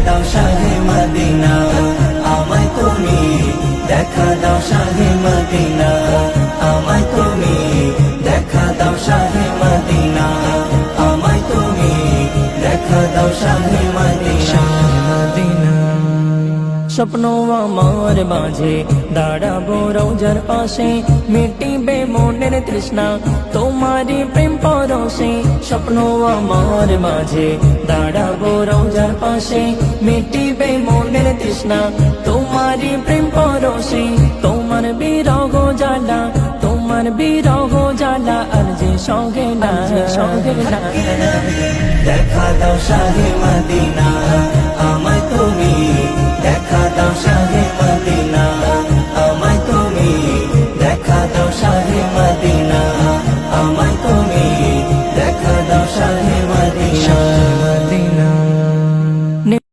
দাও শাহে মদিনা, আমায় তুমি দেখা দাও শাহে মদিনা, আমায় তুমি দেখা দাও শাহে মদিনা, আমায় তুমি দেখা দাও শাহে মদিনা। স্বপ্ন আমার মাঝে দাঁড়াবো রোজার পাশে, মিটিবে মনের তৃষ্ণা তোমারি প্রেম পরশে। স্বপ্ন আমার মাঝে দাঁড়াবো রোজার পাশে, মিটিবে মনের তৃষ্ণা তোমারি প্রেম পরশে। তোমার বিরহ জ্বালা, তোমার বিরহ জ্বালা আর যে সঙ্গে না, সঙ্গে না। দেখা দাও শাহে মদিনা,